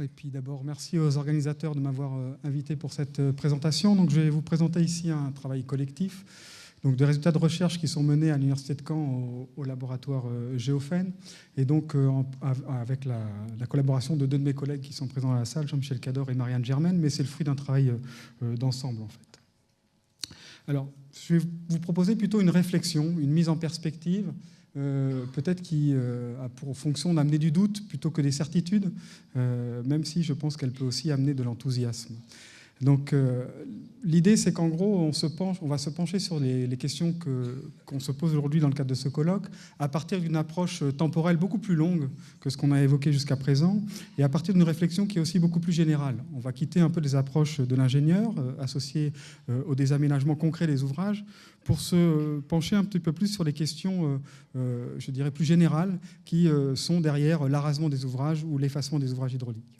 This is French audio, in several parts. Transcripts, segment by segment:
Et puis d'abord, merci aux organisateurs de m'avoir invité pour cette présentation. Donc, je vais vous présenter ici un travail collectif, donc des résultats de recherche qui sont menés à l'Université de Caen au laboratoire Géophène, et donc avec la collaboration de deux de mes collègues qui sont présents dans la salle, Jean-Michel Cador et Marianne Germaine, mais c'est le fruit d'un travail d'ensemble en fait. Alors, je vais vous proposer plutôt une réflexion, une mise en perspective, peut-être qui a pour fonction d'amener du doute plutôt que des certitudes, même si je pense qu'elle peut aussi amener de l'enthousiasme. Donc l'idée, c'est qu'en gros, on va se pencher sur les questions qu'on se pose aujourd'hui dans le cadre de ce colloque, à partir d'une approche temporelle beaucoup plus longue que ce qu'on a évoqué jusqu'à présent, et à partir d'une réflexion qui est aussi beaucoup plus générale. On va quitter un peu des approches de l'ingénieur, associées au désaménagement concret des ouvrages, pour se pencher un petit peu plus sur les questions, je dirais, plus générales, qui sont derrière l'arasement des ouvrages ou l'effacement des ouvrages hydrauliques.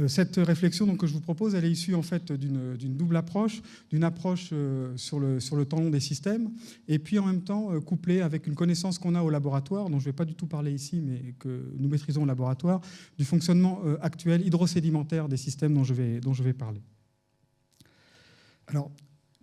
Cette réflexion donc, que je vous propose, elle est issue en fait d'une double approche, d'une approche sur le temps long des systèmes, et puis en même temps couplée avec une connaissance qu'on a au laboratoire, dont je ne vais pas du tout parler ici, mais que nous maîtrisons au laboratoire, du fonctionnement actuel hydrosédimentaire des systèmes dont je vais parler. Alors,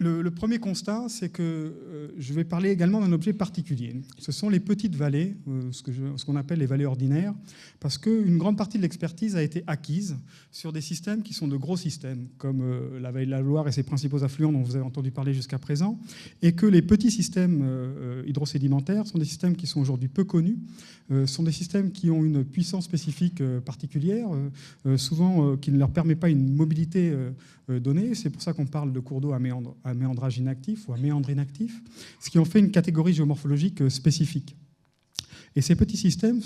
le premier constat, c'est que je vais parler également d'un objet particulier. Ce sont les petites vallées, ce qu'on appelle les vallées ordinaires, parce qu'une grande partie de l'expertise a été acquise sur des systèmes qui sont de gros systèmes, comme la vallée de la Loire et ses principaux affluents dont vous avez entendu parler jusqu'à présent, et que les petits systèmes hydrosédimentaires sont des systèmes qui sont aujourd'hui peu connus, sont des systèmes qui ont une puissance spécifique particulière, souvent qui ne leur permet pas une mobilité donnée. C'est pour ça qu'on parle de cours d'eau à méandrage inactif ou à méandre inactif, ce qui en fait une catégorie géomorphologique spécifique. Et ces petits systèmes,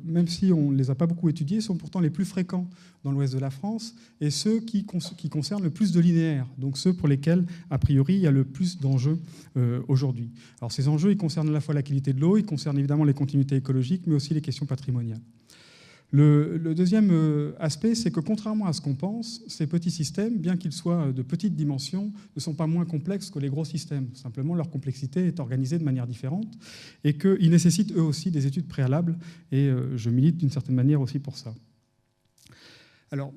même si on ne les a pas beaucoup étudiés, sont pourtant les plus fréquents dans l'ouest de la France et ceux qui concernent le plus de linéaires, donc ceux pour lesquels, a priori, il y a le plus d'enjeux aujourd'hui. Alors ces enjeux, ils concernent à la fois la qualité de l'eau, ils concernent évidemment les continuités écologiques, mais aussi les questions patrimoniales. Le deuxième aspect, c'est que contrairement à ce qu'on pense, ces petits systèmes, bien qu'ils soient de petites dimensions, ne sont pas moins complexes que les gros systèmes. Simplement, leur complexité est organisée de manière différente et qu'ils nécessitent eux aussi des études préalables, et je milite d'une certaine manière aussi pour ça. Alors,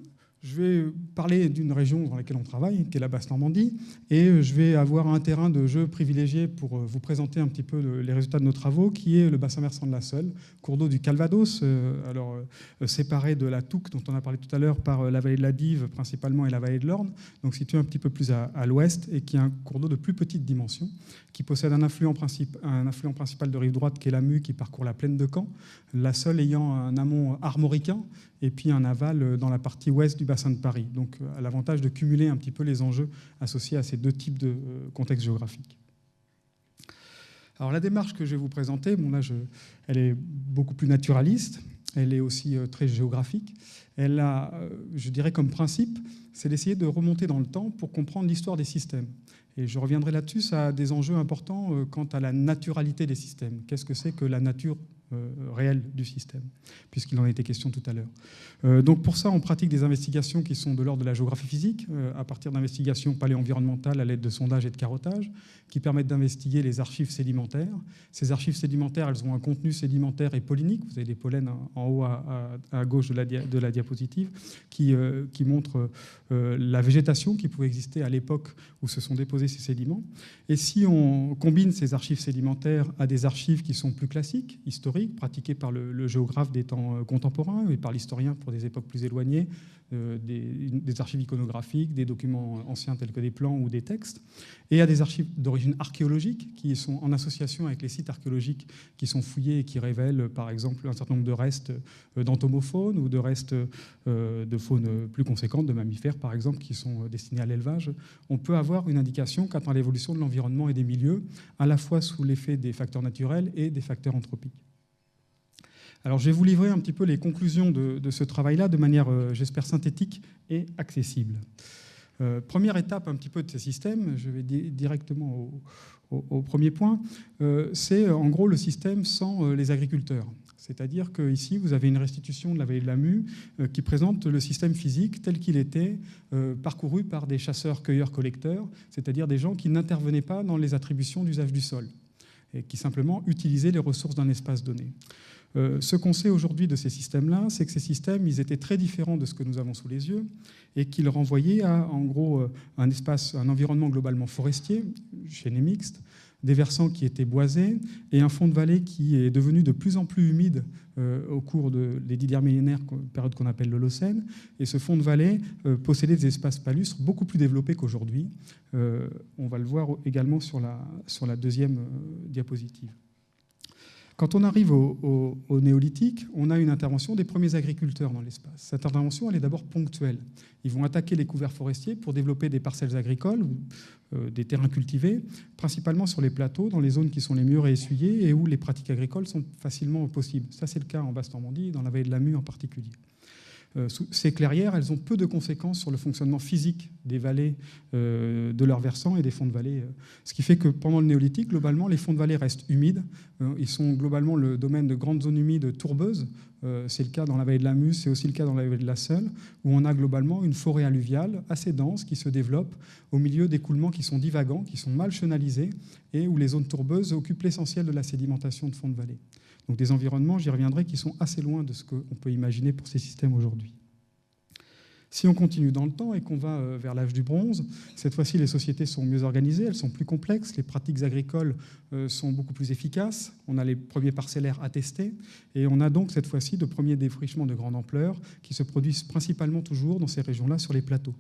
je vais parler d'une région dans laquelle on travaille, qui est la Basse-Normandie, et je vais avoir un terrain de jeu privilégié pour vous présenter un petit peu les résultats de nos travaux, qui est le bassin versant de la Seule, cours d'eau du Calvados, séparé de la Touques, dont on a parlé tout à l'heure, par la vallée de la Dive principalement et la vallée de l'Orne, donc situé un petit peu plus à l'ouest, et qui est un cours d'eau de plus petite dimension, qui possède un affluent principal de rive droite, qui est la Mue, qui parcourt la plaine de Caen, la Seule ayant un amont armoricain, et puis un aval dans la partie ouest du bassin de Paris. Donc, à l'avantage de cumuler un petit peu les enjeux associés à ces deux types de contextes géographiques. Alors, la démarche que je vais vous présenter, bon, là, elle est beaucoup plus naturaliste, elle est aussi très géographique. Elle a, je dirais, comme principe, c'est d'essayer de remonter dans le temps pour comprendre l'histoire des systèmes. Et je reviendrai là-dessus, ça a des enjeux importants quant à la naturalité des systèmes. Qu'est-ce que c'est que la nature réelle du système, puisqu'il en a été question tout à l'heure. Donc pour ça, on pratique des investigations qui sont de l'ordre de la géographie physique, à partir d'investigations paléo-environnementales à l'aide de sondages et de carottage, qui permettent d'investiguer les archives sédimentaires. Ces archives sédimentaires, elles ont un contenu sédimentaire et pollinique. Vous avez des pollens en haut à gauche de la diapositive, qui montrent la végétation qui pouvait exister à l'époque où se sont déposés ces sédiments. Et si on combine ces archives sédimentaires à des archives qui sont plus classiques, historiques, pratiquées par le géographe des temps contemporains et par l'historien pour des époques plus éloignées, des archives iconographiques, des documents anciens tels que des plans ou des textes, et à des archives d'origine archéologique qui sont en association avec les sites archéologiques qui sont fouillés et qui révèlent par exemple un certain nombre de restes d'entomofaune ou de restes de faune plus conséquente, de mammifères par exemple, qui sont destinés à l'élevage. On peut avoir une indication quant à l'évolution de l'environnement et des milieux, à la fois sous l'effet des facteurs naturels et des facteurs anthropiques. Alors, je vais vous livrer un petit peu les conclusions de ce travail-là de manière, j'espère, synthétique et accessible. Première étape un petit peu de ces systèmes, je vais directement au premier point, c'est en gros le système sans les agriculteurs. C'est-à-dire qu'ici, vous avez une restitution de la vallée de la Mue qui présente le système physique tel qu'il était parcouru par des chasseurs-cueilleurs-collecteurs, c'est-à-dire des gens qui n'intervenaient pas dans les attributions d'usage du sol et qui simplement utilisaient les ressources d'un espace donné. Ce qu'on sait aujourd'hui de ces systèmes-là, c'est que ces systèmes, ils étaient très différents de ce que nous avons sous les yeux et qu'ils renvoyaient à, en gros, un environnement globalement forestier, chêné mixte, des versants qui étaient boisés et un fond de vallée qui est devenu de plus en plus humide au cours des 10 derniers millénaires, période qu'on appelle l'Holocène. Et ce fond de vallée possédait des espaces palustres beaucoup plus développés qu'aujourd'hui. On va le voir également sur la deuxième diapositive. Quand on arrive au néolithique, on a une intervention des premiers agriculteurs dans l'espace. Cette intervention, elle est d'abord ponctuelle. Ils vont attaquer les couverts forestiers pour développer des parcelles agricoles, des terrains cultivés, principalement sur les plateaux, dans les zones qui sont les mieux réessuyées et où les pratiques agricoles sont facilement possibles. Ça, c'est le cas en Basse-Normandie, dans la vallée de la Mue en particulier. Ces clairières, elles ont peu de conséquences sur le fonctionnement physique des vallées de leurs versants et des fonds de vallée. Ce qui fait que pendant le néolithique, globalement, les fonds de vallée restent humides. Ils sont globalement le domaine de grandes zones humides tourbeuses. C'est le cas dans la vallée de la Muse, c'est aussi le cas dans la vallée de la Seule, où on a globalement une forêt alluviale assez dense qui se développe au milieu d'écoulements qui sont divagants, qui sont mal chenalisés, et où les zones tourbeuses occupent l'essentiel de la sédimentation de fonds de vallée. Donc des environnements, j'y reviendrai, qui sont assez loin de ce qu'on peut imaginer pour ces systèmes aujourd'hui. Si on continue dans le temps et qu'on va vers l'âge du bronze, cette fois-ci, les sociétés sont mieux organisées, elles sont plus complexes, les pratiques agricoles sont beaucoup plus efficaces, on a les premiers parcellaires attestés, et on a donc cette fois-ci de premiers défrichements de grande ampleur qui se produisent principalement toujours dans ces régions-là, sur les plateaux.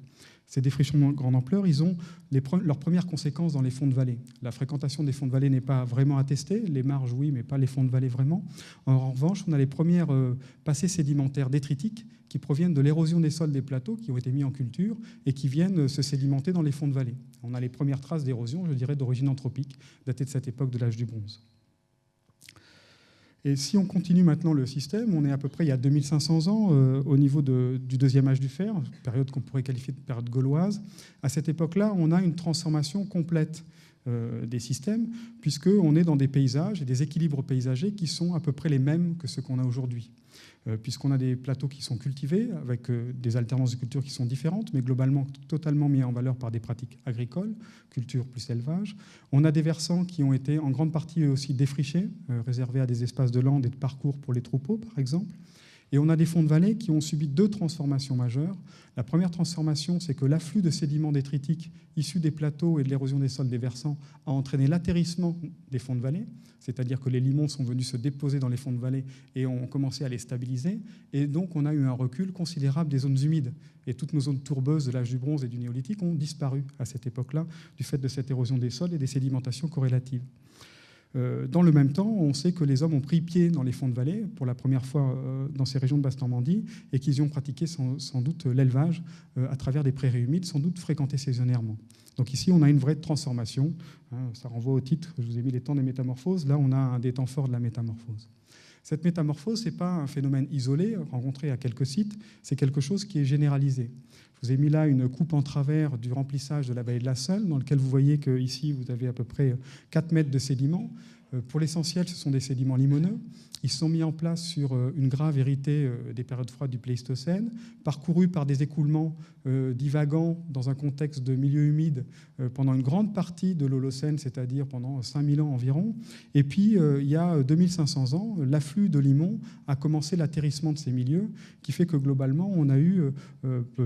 Ces défrichements de grande ampleur, ils ont leurs premières conséquences dans les fonds de vallée. La fréquentation des fonds de vallée n'est pas vraiment attestée, les marges, oui, mais pas les fonds de vallée vraiment. En revanche, on a les premières passées sédimentaires détritiques qui proviennent de l'érosion des sols des plateaux qui ont été mis en culture et qui viennent se sédimenter dans les fonds de vallée. On a les premières traces d'érosion, je dirais, d'origine anthropique, datées de cette époque de l'âge du bronze. Et si on continue maintenant le système, on est à peu près il y a 2500 ans au niveau du deuxième âge du fer, période qu'on pourrait qualifier de période gauloise. À cette époque-là, on a une transformation complète des systèmes, puisqu'on est dans des paysages et des équilibres paysagers qui sont à peu près les mêmes que ceux qu'on a aujourd'hui. Puisqu'on a des plateaux qui sont cultivés, avec des alternances de cultures qui sont différentes, mais globalement totalement mis en valeur par des pratiques agricoles, culture plus élevage. On a des versants qui ont été en grande partie aussi défrichés, réservés à des espaces de landes et de parcours pour les troupeaux, par exemple. Et on a des fonds de vallée qui ont subi deux transformations majeures. La première transformation, c'est que l'afflux de sédiments détritiques issus des plateaux et de l'érosion des sols des versants a entraîné l'atterrissement des fonds de vallée, c'est-à-dire que les limons sont venus se déposer dans les fonds de vallée et ont commencé à les stabiliser. Et donc, on a eu un recul considérable des zones humides. Et toutes nos zones tourbeuses de l'âge du bronze et du néolithique ont disparu à cette époque-là, du fait de cette érosion des sols et des sédimentations corrélatives. Dans le même temps, on sait que les hommes ont pris pied dans les fonds de vallée pour la première fois dans ces régions de Basse-Normandie et qu'ils y ont pratiqué sans doute l'élevage à travers des prairies humides, sans doute fréquentées saisonnièrement. Donc ici, on a une vraie transformation. Ça renvoie au titre, je vous ai mis les temps des métamorphoses. Là, on a un des temps forts de la métamorphose. Cette métamorphose, ce n'est pas un phénomène isolé, rencontré à quelques sites, c'est quelque chose qui est généralisé. Je vous ai mis là une coupe en travers du remplissage de la vallée de la Seule, dans lequel vous voyez qu'ici, vous avez à peu près 4 mètres de sédiments. Pour l'essentiel, ce sont des sédiments limoneux. Ils sont mis en place sur une grave héritée des périodes froides du Pléistocène, parcourus par des écoulements divagants dans un contexte de milieu humide pendant une grande partie de l'Holocène, c'est-à-dire pendant 5000 ans environ. Et puis, il y a 2500 ans, l'afflux de limons a commencé l'atterrissement de ces milieux, qui fait que globalement, on a eu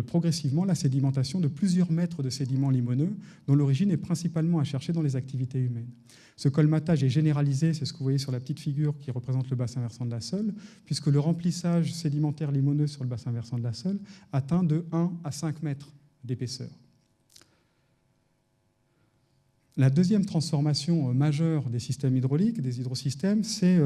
progressivement la sédimentation de plusieurs mètres de sédiments limoneux, dont l'origine est principalement à chercher dans les activités humaines. Ce colmatage est généralisé, c'est ce que vous voyez sur la petite figure qui représente le bassin versant de la Seule, puisque le remplissage sédimentaire limoneux sur le bassin versant de la Seule atteint de 1 à 5 mètres d'épaisseur. La deuxième transformation majeure des systèmes hydrauliques, des hydrosystèmes, c'est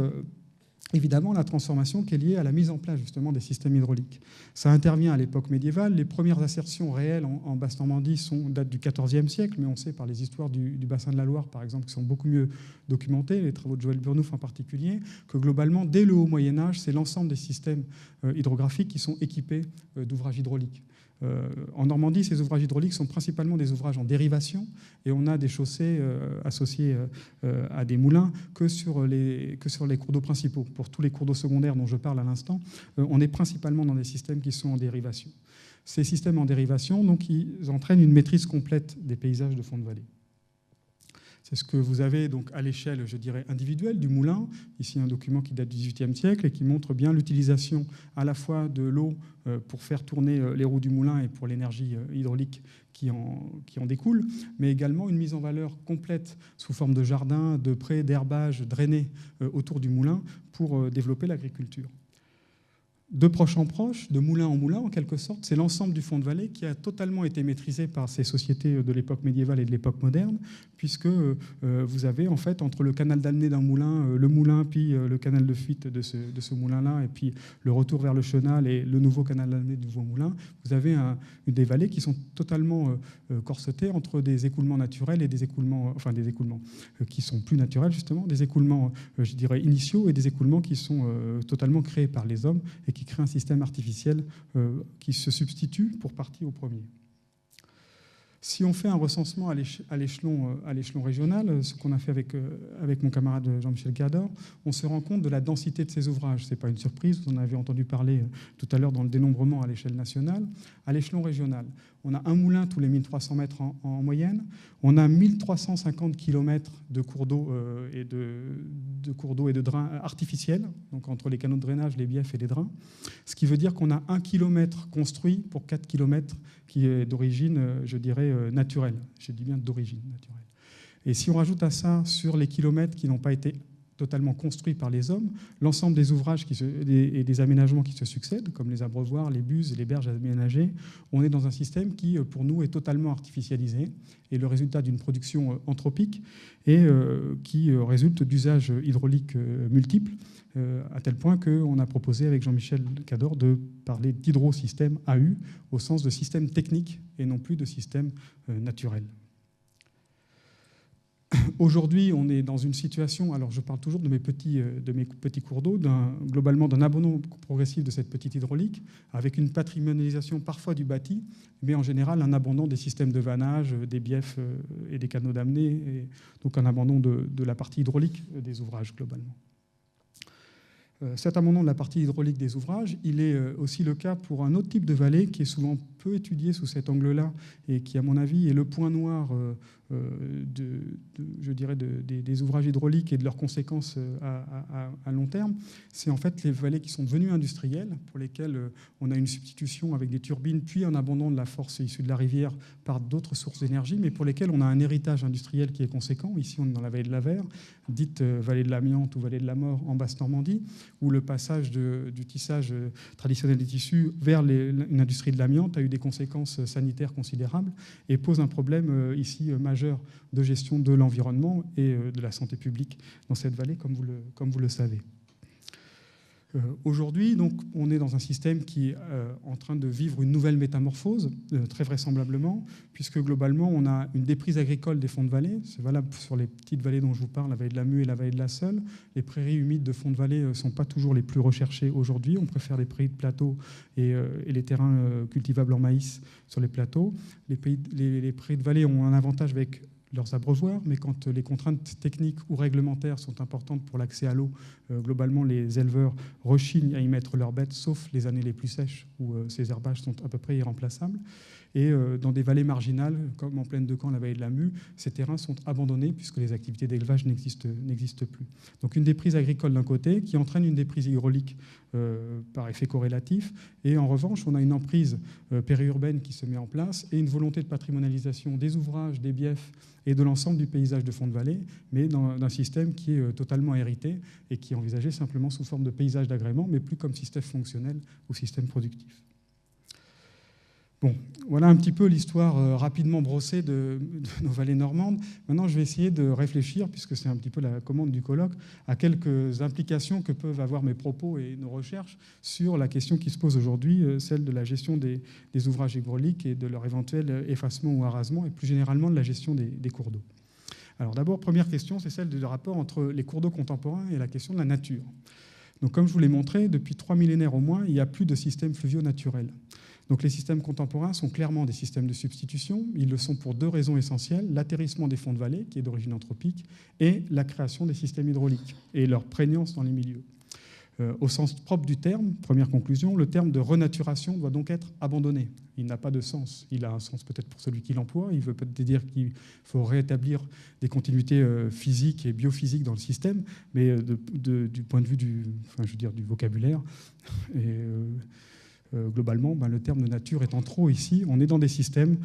évidemment la transformation qui est liée à la mise en place justement des systèmes hydrauliques. Ça intervient à l'époque médiévale. Les premières assertions réelles en Basse-Normandie datent du XIVe siècle, mais on sait par les histoires du bassin de la Loire, par exemple, qui sont beaucoup mieux documentées, les travaux de Joël Burnouf en particulier, que globalement, dès le haut Moyen-Âge, c'est l'ensemble des systèmes hydrographiques qui sont équipés d'ouvrages hydrauliques. En Normandie, ces ouvrages hydrauliques sont principalement des ouvrages en dérivation et on a des chaussées associées à des moulins que sur les cours d'eau principaux. Pour tous les cours d'eau secondaires dont je parle à l'instant, on est principalement dans des systèmes qui sont en dérivation. Ces systèmes en dérivation, donc, ils entraînent une maîtrise complète des paysages de fond de vallée. C'est ce que vous avez donc à l'échelle, je dirais, individuelle du moulin. Ici, un document qui date du XVIIIe siècle et qui montre bien l'utilisation à la fois de l'eau pour faire tourner les roues du moulin et pour l'énergie hydraulique qui en découle, mais également une mise en valeur complète sous forme de jardin, de prés, d'herbage drainé autour du moulin pour développer l'agriculture. De proche en proche, de moulin en moulin, en quelque sorte, c'est l'ensemble du fond de vallée qui a totalement été maîtrisé par ces sociétés de l'époque médiévale et de l'époque moderne, puisque vous avez en fait entre le canal d'Alnay d'un moulin, le moulin, puis le canal de fuite de ce moulin-là, et puis le retour vers le chenal et le nouveau canal d'Alnay du nouveau moulin, vous avez des vallées qui sont totalement corsetées entre des écoulements naturels et des écoulements qui sont plus naturels justement, des écoulements, je dirais, initiaux et des écoulements qui sont totalement créés par les hommes et qui crée un système artificiel qui se substitue pour partie au premier. Si on fait un recensement à l'échelon régional, ce qu'on a fait avec mon camarade Jean-Michel Cador, on se rend compte de la densité de ces ouvrages. Ce n'est pas une surprise, vous en avez entendu parler tout à l'heure dans le dénombrement à l'échelle nationale. À l'échelon régional, on a un moulin tous les 1300 mètres en moyenne, on a 1350 km de cours d'eau et de drains artificiels, donc entre les canaux de drainage, les biefs et les drains, ce qui veut dire qu'on a 1 km construit pour 4 km qui est d'origine, je dirais, naturelle. Je dis bien d'origine naturelle. Et si on rajoute à ça, sur les kilomètres qui n'ont pas été totalement construits par les hommes, l'ensemble des ouvrages et des aménagements qui se succèdent, comme les abreuvoirs, les buses et les berges aménagées, on est dans un système qui, pour nous, est totalement artificialisé et le résultat d'une production anthropique et qui résulte d'usages hydrauliques multiples, à tel point qu'on a proposé avec Jean-Michel Cador de parler d'hydrosystème AU au sens de système technique et non plus de système naturel. Aujourd'hui, on est dans une situation, alors je parle toujours de mes petits cours d'eau, globalement d'un abandon progressif de cette petite hydraulique, avec une patrimonialisation parfois du bâti, mais en général un abandon des systèmes de vannage, des biefs et des canaux d'amener, et donc un abandon de la partie hydraulique des ouvrages globalement. Cet abandon de la partie hydraulique des ouvrages, il est aussi le cas pour un autre type de vallée qui est souvent peu étudié sous cet angle-là et qui, à mon avis, est le point noir je dirais des ouvrages hydrauliques et de leurs conséquences à long terme. C'est en fait les vallées qui sont devenues industrielles, pour lesquelles on a une substitution avec des turbines, puis un abandon de la force issue de la rivière par d'autres sources d'énergie, mais pour lesquelles on a un héritage industriel qui est conséquent. Ici, on est dans la vallée de la Vert, dite vallée de l'amiante ou vallée de la mort en Basse-Normandie, où le passage du tissage traditionnel des tissus vers une industrie de l'amiante a eu des conséquences sanitaires considérables et pose un problème ici majeur de gestion de l'environnement et de la santé publique dans cette vallée, comme vous le savez. Aujourd'hui, donc, on est dans un système qui est en train de vivre une nouvelle métamorphose, très vraisemblablement, puisque globalement, on a une déprise agricole des fonds de vallée. C'est valable sur les petites vallées dont je vous parle, la vallée de la Mue et la vallée de la Seule. Les prairies humides de fonds de vallée ne sont pas toujours les plus recherchées aujourd'hui. On préfère les prairies de plateau et les terrains cultivables en maïs sur les plateaux. Les prairies de vallée ont un avantage avec leurs abreuvoirs, mais quand les contraintes techniques ou réglementaires sont importantes pour l'accès à l'eau, globalement, les éleveurs rechignent à y mettre leurs bêtes, sauf les années les plus sèches, où ces herbages sont à peu près irremplaçables. Et dans des vallées marginales, comme en plaine de Caen, la vallée de la Mue, ces terrains sont abandonnés puisque les activités d'élevage n'existent plus. Donc une déprise agricole d'un côté qui entraîne une déprise hydraulique par effet corrélatif. Et en revanche, on a une emprise périurbaine qui se met en place et une volonté de patrimonialisation des ouvrages, des biefs et de l'ensemble du paysage de fond de vallée, mais d'un système qui est totalement hérité et qui est envisagé simplement sous forme de paysage d'agrément, mais plus comme système fonctionnel ou système productif. Bon, voilà un petit peu l'histoire rapidement brossée de nos vallées normandes. Maintenant, je vais essayer de réfléchir, puisque c'est un petit peu la commande du colloque, à quelques implications que peuvent avoir mes propos et nos recherches sur la question qui se pose aujourd'hui, celle de la gestion des ouvrages hydrauliques et de leur éventuel effacement ou arasement, et plus généralement de la gestion des cours d'eau. Alors d'abord, première question, c'est celle du rapport entre les cours d'eau contemporains et la question de la nature. Donc comme je vous l'ai montré, depuis 3 millénaires au moins, il n'y a plus de système fluvio naturel. Donc les systèmes contemporains sont clairement des systèmes de substitution. Ils le sont pour 2 raisons essentielles: l'atterrissement des fonds de vallée, qui est d'origine anthropique, et la création des systèmes hydrauliques et leur prégnance dans les milieux. Au sens propre du terme, première conclusion, le terme de renaturation doit donc être abandonné. Il n'a pas de sens. Il a un sens peut-être pour celui qui l'emploie. Il veut peut-être dire qu'il faut rétablir des continuités physiques et biophysiques dans le système, mais du point de vue du vocabulaire. Et, globalement, le terme de nature étant trop ici, on est dans des systèmes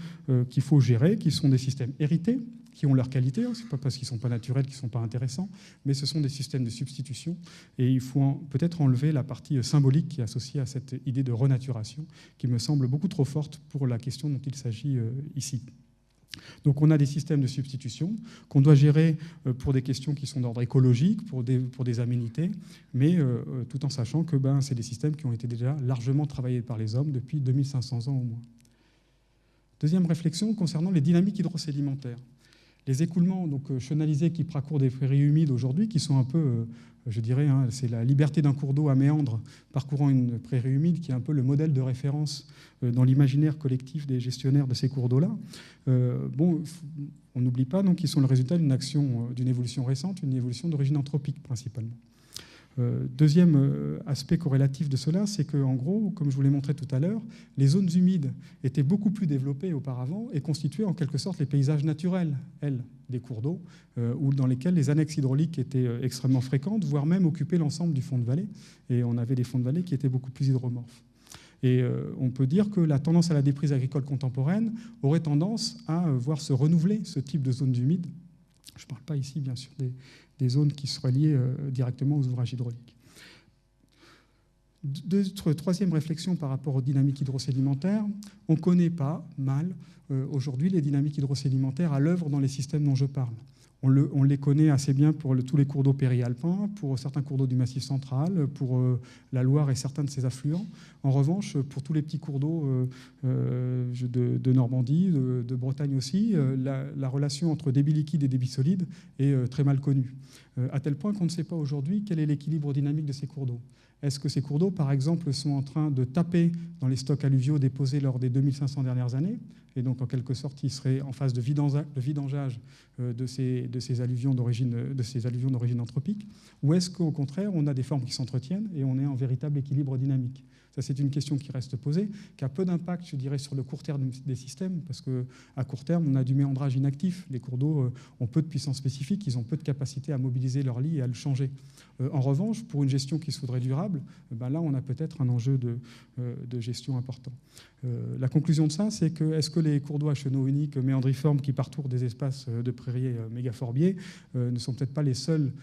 qu'il faut gérer, qui sont des systèmes hérités, qui ont leur qualité. Ce n'est pas parce qu'ils ne sont pas naturels qu'ils ne sont pas intéressants, mais ce sont des systèmes de substitution. Et il faut peut-être enlever la partie symbolique qui est associée à cette idée de renaturation, qui me semble beaucoup trop forte pour la question dont il s'agit ici. Donc on a des systèmes de substitution qu'on doit gérer pour des questions qui sont d'ordre écologique, pour des aménités, mais tout en sachant que c'est des systèmes qui ont été déjà largement travaillés par les hommes depuis 2500 ans au moins. Deuxième réflexion concernant les dynamiques hydrosédimentaires. Les écoulements chenalisés qui parcourent des prairies humides aujourd'hui, qui sont un peu, c'est la liberté d'un cours d'eau à méandre parcourant une prairie humide qui est un peu le modèle de référence dans l'imaginaire collectif des gestionnaires de ces cours d'eau-là. On n'oublie pas qu'ils sont le résultat d'une action, d'une évolution récente, une évolution d'origine anthropique principalement. Deuxième aspect corrélatif de cela, c'est qu'en gros, comme je vous l'ai montré tout à l'heure, les zones humides étaient beaucoup plus développées auparavant et constituaient en quelque sorte les paysages naturels, des cours d'eau, ou dans lesquels les annexes hydrauliques étaient extrêmement fréquentes, voire même occupaient l'ensemble du fond de vallée. Et on avait des fonds de vallée qui étaient beaucoup plus hydromorphes. Et on peut dire que la tendance à la déprise agricole contemporaine aurait tendance à voir se renouveler ce type de zones humides. Je ne parle pas ici, bien sûr, des zones qui seraient liées directement aux ouvrages hydrauliques. Troisième réflexion par rapport aux dynamiques hydrosédimentaires, on ne connaît pas mal aujourd'hui les dynamiques hydrosédimentaires à l'œuvre dans les systèmes dont je parle. On les connaît assez bien pour tous les cours d'eau périalpins, pour certains cours d'eau du Massif central, pour la Loire et certains de ses affluents. En revanche, pour tous les petits cours d'eau de Normandie, de Bretagne aussi, la relation entre débit liquide et débit solide est très mal connue, à tel point qu'on ne sait pas aujourd'hui quel est l'équilibre dynamique de ces cours d'eau. Est-ce que ces cours d'eau, par exemple, sont en train de taper dans les stocks alluviaux déposés lors des 2500 dernières années, et donc en quelque sorte, ils seraient en phase de vidangeage de ces alluvions d'origine anthropique, ou est-ce qu'au contraire, on a des formes qui s'entretiennent et on est en véritable équilibre dynamique ? Ça, c'est une question qui reste posée, qui a peu d'impact, je dirais, sur le court terme des systèmes, parce qu'à court terme, on a du méandrage inactif. Les cours d'eau ont peu de puissance spécifique, ils ont peu de capacité à mobiliser leur lit et à le changer. En revanche, pour une gestion qui se voudrait durable, là, on a peut-être un enjeu de gestion important. La conclusion de ça, c'est que est-ce que les cours d'eau à chenaux uniques méandriformes qui parcourent des espaces de prairies mégaforbiers ne sont peut-être pas les seuls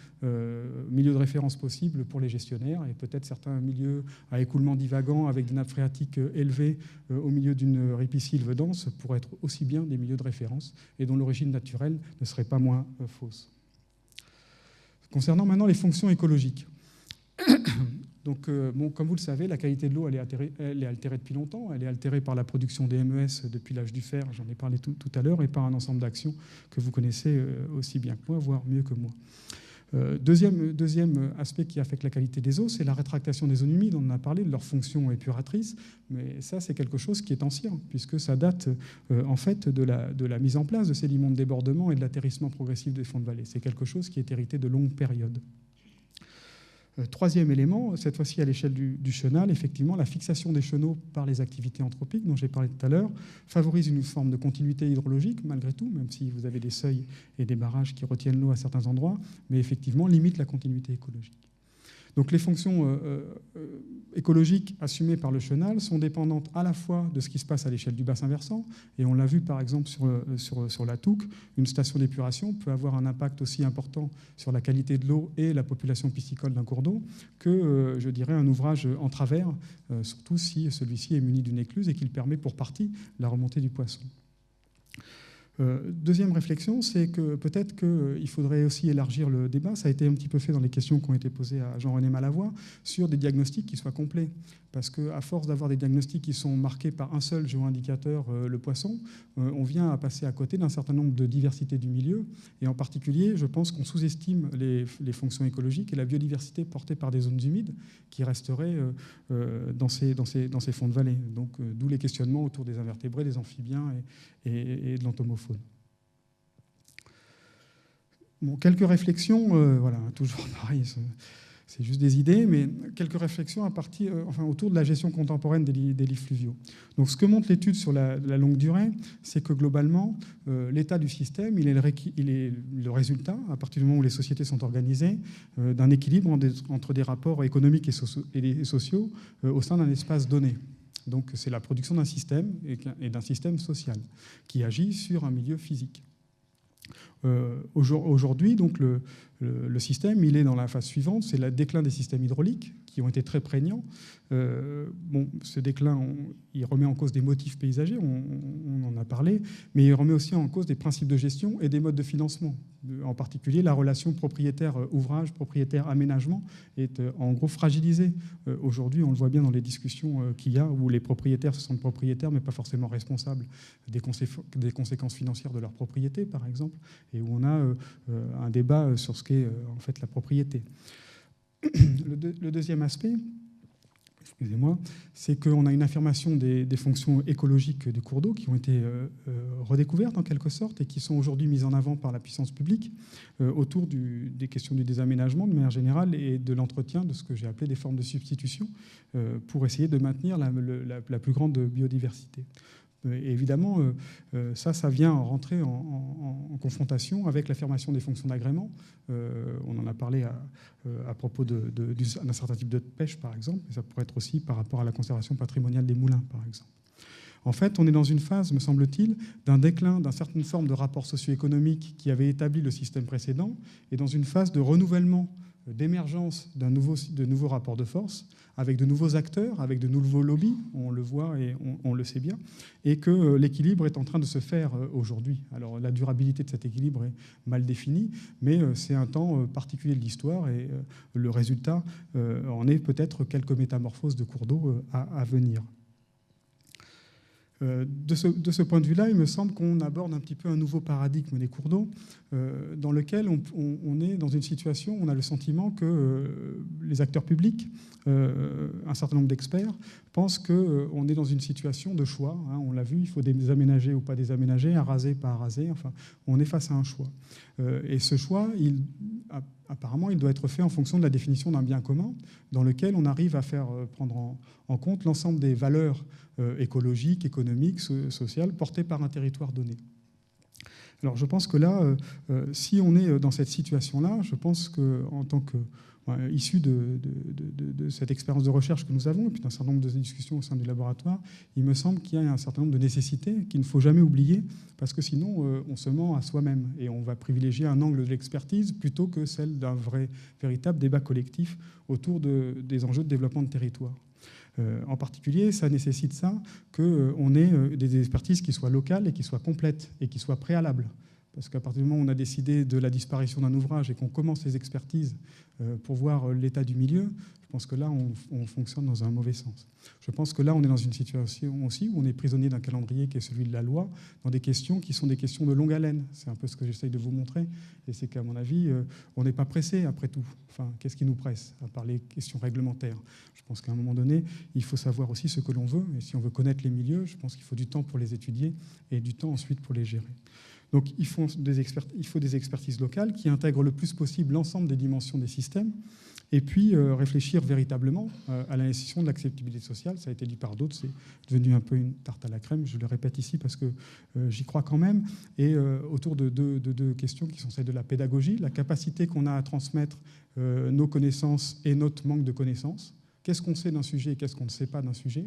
milieux de référence possibles pour les gestionnaires, et peut-être certains milieux à écoulement divagant avec des nappes phréatiques élevées au milieu d'une ripisylve dense pourraient être aussi bien des milieux de référence et dont l'origine naturelle ne serait pas moins fausse. Concernant maintenant les fonctions écologiques. Donc, comme vous le savez, la qualité de l'eau, elle est altérée depuis longtemps. Elle est altérée par la production des MES depuis l'âge du fer, j'en ai parlé tout à l'heure, et par un ensemble d'actions que vous connaissez aussi bien que moi, voire mieux que moi. Deuxième aspect qui affecte la qualité des eaux, c'est la rétractation des zones humides. On en a parlé de leur fonction épuratrice, mais ça, c'est quelque chose qui est ancien, puisque ça date en fait de la mise en place de sédiments de débordement et de l'atterrissement progressif des fonds de vallée. C'est quelque chose qui est hérité de longues périodes. Troisième élément, cette fois-ci à l'échelle du chenal, effectivement, la fixation des chenaux par les activités anthropiques dont j'ai parlé tout à l'heure favorise une forme de continuité hydrologique, malgré tout, même si vous avez des seuils et des barrages qui retiennent l'eau à certains endroits, mais effectivement limite la continuité écologique. Donc les fonctions écologiques assumées par le chenal sont dépendantes à la fois de ce qui se passe à l'échelle du bassin versant, et on l'a vu par exemple sur la Touques, une station d'épuration peut avoir un impact aussi important sur la qualité de l'eau et la population piscicole d'un cours d'eau que, je dirais, un ouvrage en travers, surtout si celui-ci est muni d'une écluse et qu'il permet pour partie la remontée du poisson. Deuxième réflexion, c'est que peut-être qu'il faudrait aussi élargir le débat. Ça a été un petit peu fait dans les questions qui ont été posées à Jean-René Malavoie sur des diagnostics qui soient complets. Parce qu'à force d'avoir des diagnostics qui sont marqués par un seul géoindicateur, le poisson, on vient à passer à côté d'un certain nombre de diversités du milieu. Et en particulier, je pense qu'on sous-estime les fonctions écologiques et la biodiversité portée par des zones humides qui resteraient dans ces fonds de vallée. Donc, d'où les questionnements autour des invertébrés, des amphibiens et de l'entomofaune. Bon, quelques réflexions, voilà, toujours pareil. C'est juste des idées, mais quelques réflexions autour de la gestion contemporaine des lits fluviaux. Donc, ce que montre l'étude sur la longue durée, c'est que globalement, l'état du système, il est le résultat, à partir du moment où les sociétés sont organisées, d'un équilibre entre des rapports économiques et sociaux au sein d'un espace donné. Donc, c'est la production d'un système et d'un système social qui agit sur un milieu physique. Aujourd'hui, donc, le système, il est dans la phase suivante, c'est le déclin des systèmes hydrauliques qui ont été très prégnants. Ce déclin, il remet en cause des motifs paysagers, on en a parlé, mais il remet aussi en cause des principes de gestion et des modes de financement. En particulier, la relation propriétaire-ouvrage, propriétaire-aménagement est en gros fragilisée. Aujourd'hui, on le voit bien dans les discussions qu'il y a, où les propriétaires se sentent propriétaires, mais pas forcément responsables des conséquences financières de leur propriété, par exemple, et où on a un débat sur ce qu'est en fait la propriété. Le deuxième aspect, excusez-moi, c'est qu'on a une affirmation des fonctions écologiques du cours d'eau qui ont été redécouvertes en quelque sorte et qui sont aujourd'hui mises en avant par la puissance publique autour des questions du désaménagement de manière générale et de l'entretien de ce que j'ai appelé des formes de substitution pour essayer de maintenir la plus grande biodiversité. Et évidemment, ça vient rentrer en confrontation avec l'affirmation des fonctions d'agrément. On en a parlé à propos d'un certain type de pêche, par exemple, et ça pourrait être aussi par rapport à la conservation patrimoniale des moulins, par exemple. En fait, on est dans une phase, me semble-t-il, d'un déclin d'une certaine forme de rapport socio-économique qui avait établi le système précédent, et dans une phase de renouvellement, d'émergence de nouveaux rapports de force, avec de nouveaux acteurs, avec de nouveaux lobbies, on le voit et on le sait bien, et que l'équilibre est en train de se faire aujourd'hui. Alors la durabilité de cet équilibre est mal définie, mais c'est un temps particulier de l'histoire, et le résultat en est peut-être quelques métamorphoses de cours d'eau à venir. De ce point de vue-là, il me semble qu'on aborde un petit peu un nouveau paradigme des cours d'eau, dans lequel on est dans une situation où on a le sentiment que les acteurs publics, un certain nombre d'experts, pensent qu'on est dans une situation de choix. Hein, on l'a vu, il faut désaménager ou pas désaménager, araser, pas araser, enfin, on est face à un choix. Et ce choix, apparemment, il doit être fait en fonction de la définition d'un bien commun, dans lequel on arrive à faire prendre en compte l'ensemble des valeurs écologiques, économiques, sociales, portées par un territoire donné. Alors je pense que là, si on est dans cette situation-là, je pense qu'en tant qu'issu de cette expérience de recherche que nous avons, et puis d'un certain nombre de discussions au sein du laboratoire, il me semble qu'il y a un certain nombre de nécessités qu'il ne faut jamais oublier, parce que sinon on se ment à soi-même, et on va privilégier un angle de l'expertise plutôt que celle d'un véritable débat collectif autour des enjeux de développement de territoire. En particulier, ça nécessite qu'on ait des expertises qui soient locales et qui soient complètes et qui soient préalables. Parce qu'à partir du moment où on a décidé de la disparition d'un ouvrage et qu'on commence les expertises pour voir l'état du milieu, je pense que là, on fonctionne dans un mauvais sens. Je pense que là, on est dans une situation aussi où on est prisonnier d'un calendrier qui est celui de la loi, dans des questions qui sont des questions de longue haleine. C'est un peu ce que j'essaye de vous montrer. Et c'est qu'à mon avis, on n'est pas pressé après tout. Enfin, qu'est-ce qui nous presse, à part les questions réglementaires? Je pense qu'à un moment donné, il faut savoir aussi ce que l'on veut. Et si on veut connaître les milieux, je pense qu'il faut du temps pour les étudier et du temps ensuite pour les gérer. Donc il faut des expertises locales qui intègrent le plus possible l'ensemble des dimensions des systèmes, et puis réfléchir véritablement à la nécessité de l'acceptabilité sociale. Ça a été dit par d'autres, c'est devenu un peu une tarte à la crème, je le répète ici parce que j'y crois quand même, et autour de deux questions qui sont celles de la pédagogie, la capacité qu'on a à transmettre nos connaissances et notre manque de connaissances. Qu'est-ce qu'on sait d'un sujet et qu'est-ce qu'on ne sait pas d'un sujet?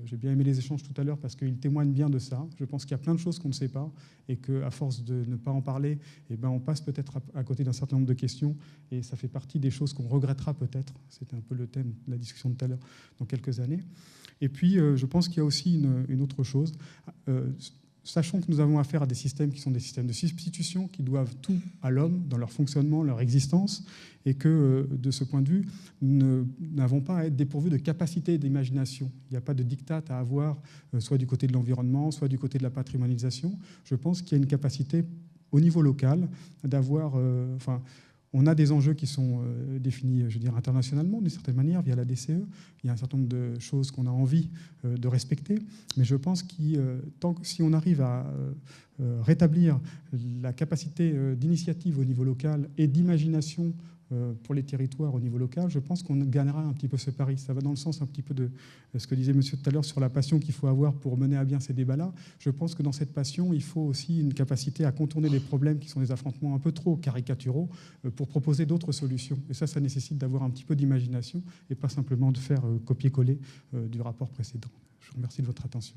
J'ai bien aimé les échanges tout à l'heure parce qu'ils témoignent bien de ça. Je pense qu'il y a plein de choses qu'on ne sait pas et qu'à force de ne pas en parler, eh ben, on passe peut-être à côté d'un certain nombre de questions, et ça fait partie des choses qu'on regrettera peut-être. C'était un peu le thème de la discussion de tout à l'heure, dans quelques années. Et puis, je pense qu'il y a aussi une autre chose. Sachons que nous avons affaire à des systèmes qui sont des systèmes de substitution, qui doivent tout à l'homme, dans leur fonctionnement, leur existence, et que, de ce point de vue, nous n'avons pas à être dépourvus de capacité d'imagination. Il n'y a pas de diktat à avoir, soit du côté de l'environnement, soit du côté de la patrimonialisation. Je pense qu'il y a une capacité, au niveau local, d'avoir... on a des enjeux qui sont définis, je veux dire, internationalement, d'une certaine manière, via la DCE. Il y a un certain nombre de choses qu'on a envie de respecter. Mais je pense que si on arrive à rétablir la capacité d'initiative au niveau local et d'imagination pour les territoires au niveau local, je pense qu'on gagnera un petit peu ce pari. Ça va dans le sens un petit peu de ce que disait monsieur tout à l'heure sur la passion qu'il faut avoir pour mener à bien ces débats-là. Je pense que dans cette passion, il faut aussi une capacité à contourner des problèmes qui sont des affrontements un peu trop caricaturaux pour proposer d'autres solutions. Et ça nécessite d'avoir un petit peu d'imagination et pas simplement de faire copier-coller du rapport précédent. Je vous remercie de votre attention.